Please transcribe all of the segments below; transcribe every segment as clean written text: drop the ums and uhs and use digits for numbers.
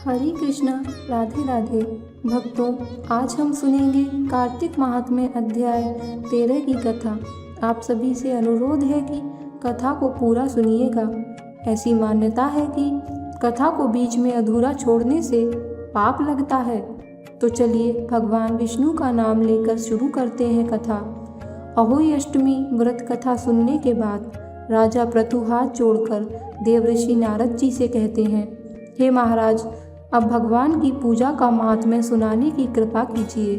हरे कृष्णा, राधे राधे। भक्तों, आज हम सुनेंगे कार्तिक महात्म्य अध्याय 13 की कथा। आप सभी से अनुरोध है कि कथा को पूरा सुनिएगा। ऐसी मान्यता है कि कथा को बीच में अधूरा छोड़ने से पाप लगता है। तो चलिए भगवान विष्णु का नाम लेकर शुरू करते हैं कथा। अहोई अष्टमी व्रत कथा सुनने के बाद राजा प्रथु हाथ जोड़कर देवऋषि नारद जी से कहते हैं, हे महाराज, अब भगवान की पूजा का महात्म्य सुनाने की कृपा कीजिए।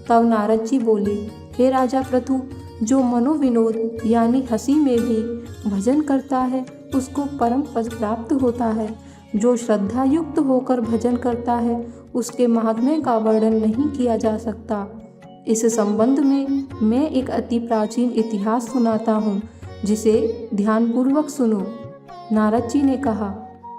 तब नारद जी बोले, हे राजा प्रथु, जो मनोविनोद यानी हंसी में भी भजन करता है उसको परम पद प्राप्त होता है। जो श्रद्धा युक्त होकर भजन करता है उसके महात्म्य का वर्णन नहीं किया जा सकता। इस संबंध में मैं एक अति प्राचीन इतिहास सुनाता हूँ, जिसे ध्यानपूर्वक सुनो। नारद जी ने कहा,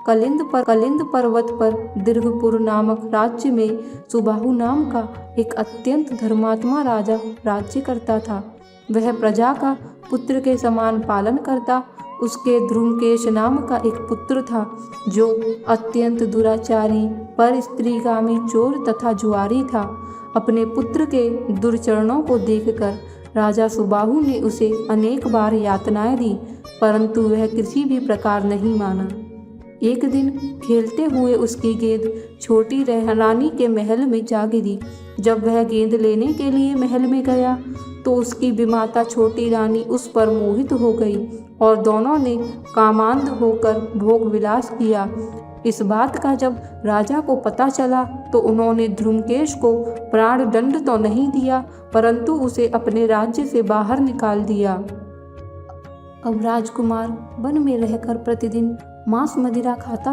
कलिंद पर्वत पर दीर्घपुर नामक राज्य में सुबाहु नाम का एक अत्यंत धर्मात्मा राजा राज्य करता था। वह प्रजा का पुत्र के समान पालन करता। उसके ध्रुमकेश नाम का एक पुत्र था, जो अत्यंत दुराचारी, पर स्त्रीगामी, चोर तथा जुआरी था। अपने पुत्र के दुर्चरणों को देखकर राजा सुबाहु ने उसे अनेक बार यातनाएं दी, परंतु वह किसी भी प्रकार नहीं माना। एक दिन खेलते हुए उसकी गेंद छोटी रानी के महल में जा गिरी। जब वह गेंद लेने के लिए महल में गया तो उसकी विमाता छोटी रानी उस पर मोहित हो गई और दोनों ने कामांध होकर भोग विलास किया। इस बात का जब राजा को पता चला तो उन्होंने ध्रुमकेश को प्राण दंड तो नहीं दिया, परंतु उसे अपने राज्य से बाहर निकाल दिया। अब राजकुमार वन में रहकर प्रतिदिन मांस मदिरा खाता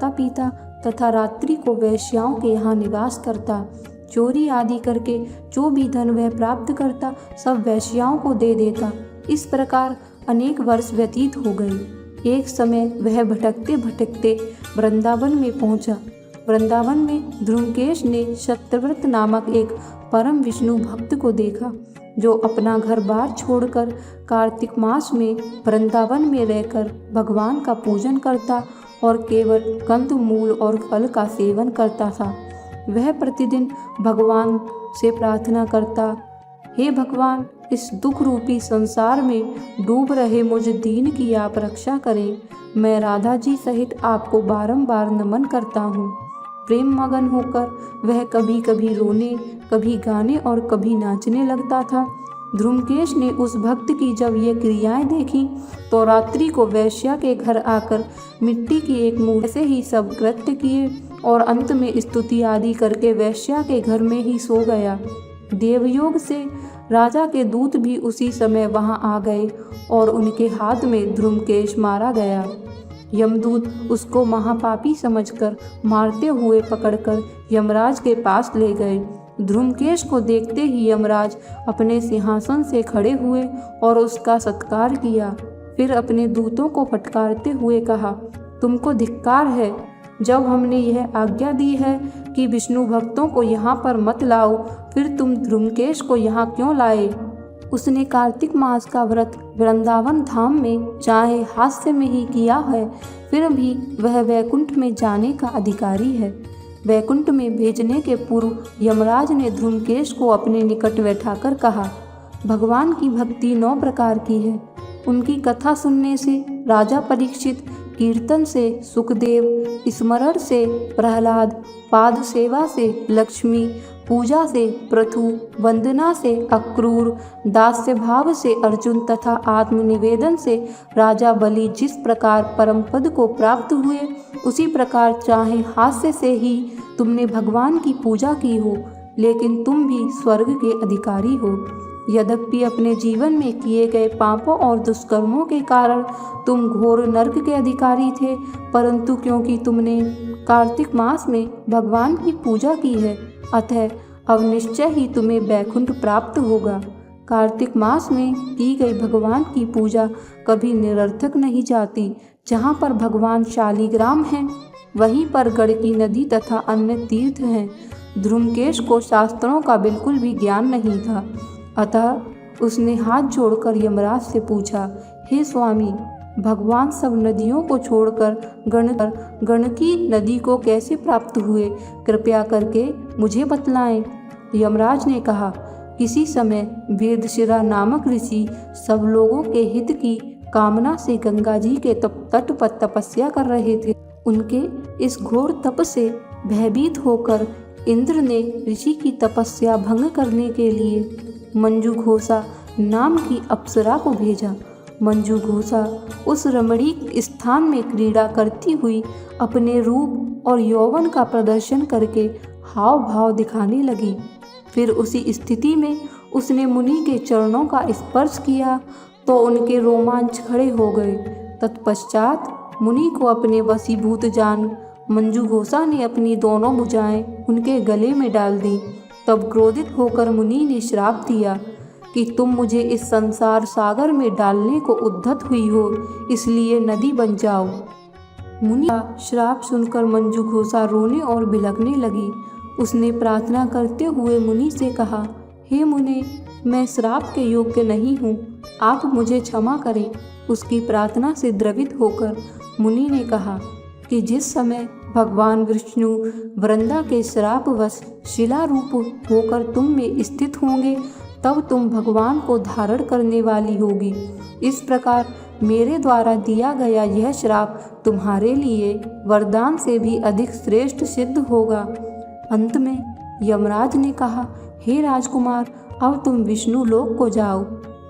पीता तथा रात्रि को वेश्याओं के यहाँ निवास करता। चोरी आदि करके जो भी धन वह प्राप्त करता सब वेश्याओं को दे देता। इस प्रकार अनेक वर्ष व्यतीत हो गए। एक समय वह भटकते भटकते वृंदावन में पहुंचा। वृंदावन में ध्रुमकेश ने शतव्रत नामक एक परम विष्णु भक्त को देखा, जो अपना घर बार छोड़कर कार्तिक मास में वृंदावन में रहकर भगवान का पूजन करता और केवल कंद मूल और फल का सेवन करता था। वह प्रतिदिन भगवान से प्रार्थना करता, हे भगवान, इस दुख रूपी संसार में डूब रहे मुझ दीन की आप रक्षा करें। मैं राधा जी सहित आपको बारंबार नमन करता हूँ। प्रेम मगन होकर वह कभी कभी रोने, कभी गाने और कभी नाचने लगता था। ध्रुमकेश ने उस भक्त की जब ये क्रियाएं देखी तो रात्रि को वेश्या के घर आकर मिट्टी की एक मूर्ति से ही सब कृत्य किए और अंत में स्तुति आदि करके वेश्या के घर में ही सो गया। देवयोग से राजा के दूत भी उसी समय वहां आ गए और उनके हाथ में ध्रुमकेश मारा गया। यमदूत उसको महापापी समझकर मारते हुए पकड़कर यमराज के पास ले गए। ध्रुमकेश को देखते ही यमराज अपने सिंहासन से खड़े हुए और उसका सत्कार किया। फिर अपने दूतों को फटकारते हुए कहा, तुमको धिक्कार है। जब हमने यह आज्ञा दी है कि विष्णु भक्तों को यहाँ पर मत लाओ, फिर तुम ध्रुमकेश को यहाँ क्यों लाए? उसने कार्तिक मास का व्रत वृंदावन धाम में चाहे हास्य में ही किया है, फिर भी वह वैकुंठ में जाने का अधिकारी है। वैकुंठ में भेजने के पूर्व यमराज ने ध्रुमकेश को अपने निकट बैठाकर कहा, भगवान की भक्ति 9 प्रकार की है। उनकी कथा सुनने से राजा परीक्षित, कीर्तन से सुखदेव, स्मरण से प्रहलाद, पाद सेवा से लक्ष्मी, पूजा से पृथु, वंदना से अक्रूर, दास्य भाव से अर्जुन तथा आत्मनिवेदन से राजा बलि जिस प्रकार परम पद को प्राप्त हुए, उसी प्रकार चाहे हास्य से ही तुमने भगवान की पूजा की हो, लेकिन तुम भी स्वर्ग के अधिकारी हो। यद्यपि अपने जीवन में किए गए पापों और दुष्कर्मों के कारण तुम घोर नरक के अधिकारी थे, परंतु क्योंकि तुमने कार्तिक मास में भगवान की पूजा की है, अतः अब निश्चय ही तुम्हें वैकुंठ प्राप्त होगा। कार्तिक मास में की गई भगवान की पूजा कभी निरर्थक नहीं जाती। जहाँ पर भगवान शालिग्राम हैं, वहीं पर गंडकी नदी तथा अन्य तीर्थ हैं। ध्रुमकेश को शास्त्रों का बिल्कुल भी ज्ञान नहीं था, अतः उसने हाथ जोड़कर यमराज से पूछा, हे स्वामी, भगवान सब नदियों को छोड़कर गंडकी नदी को कैसे प्राप्त हुए, कृपया करके मुझे बतलाएं। यमराज ने कहा, किसी समय वेदशिरा नामक ऋषि सब लोगों के हित की कामना से गंगा जी के तट पर तपस्या कर रहे थे। उनके इस घोर तप से भयभीत होकर इंद्र ने ऋषि की तपस्या भंग करने के लिए मंजूघोषा नाम की अप्सरा को भेजा। मंजूघोषा उस रमणीक स्थान में क्रीड़ा करती हुई अपने रूप और यौवन का प्रदर्शन करके हाव भाव दिखाने लगी। फिर उसी स्थिति में उसने मुनि के चरणों का स्पर्श किया तो उनके रोमांच खड़े हो गए। तत्पश्चात मुनि को अपने वशीभूत जान मंजूघोषा ने अपनी दोनों भुजाएं उनके गले में डाल दी। तब क्रोधित होकर मुनि ने श्राप दिया कि तुम मुझे इस संसार सागर में डालने को उद्यत हुई हो, इसलिए नदी बन जाओ। मुनि का श्राप सुनकर मंजूघोषा रोने और बिलखने लगी। उसने प्रार्थना करते हुए मुनि से कहा, हे मुने, मैं श्राप के योग्य नहीं हूँ, आप मुझे क्षमा करें। उसकी प्रार्थना से द्रवित होकर मुनि ने कहा कि जिस समय भगवान विष्णु वृंदा के श्रापवश शिला रूप होकर तुम में स्थित होंगे, तब तुम भगवान को धारण करने वाली होगी। इस प्रकार मेरे द्वारा दिया गया यह श्राप तुम्हारे लिए वरदान से भी अधिक श्रेष्ठ सिद्ध होगा। अंत में यमराज ने कहा, हे राजकुमार, अब तुम विष्णु लोक को जाओ।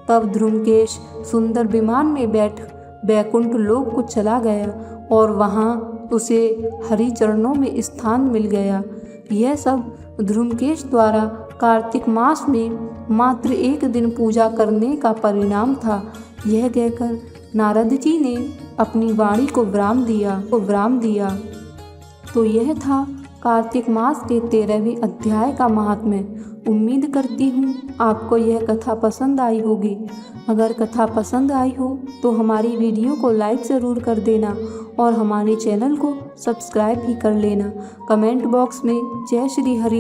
तब ध्रुमकेश सुंदर विमान में बैठ वैकुंठ लोक को चला गया और वहाँ उसे हरि चरणों में स्थान मिल गया। यह सब ध्रुमकेश द्वारा कार्तिक मास में मात्र एक दिन पूजा करने का परिणाम था। यह कहकर नारद जी ने अपनी वाणी को विराम दिया। तो यह था कार्तिक मास के 13वें अध्याय का महात्म्य। उम्मीद करती हूँ आपको यह कथा पसंद आई होगी। अगर कथा पसंद आई हो तो हमारी वीडियो को लाइक ज़रूर कर देना और हमारे चैनल को सब्सक्राइब भी कर लेना। कमेंट बॉक्स में जय श्री हरि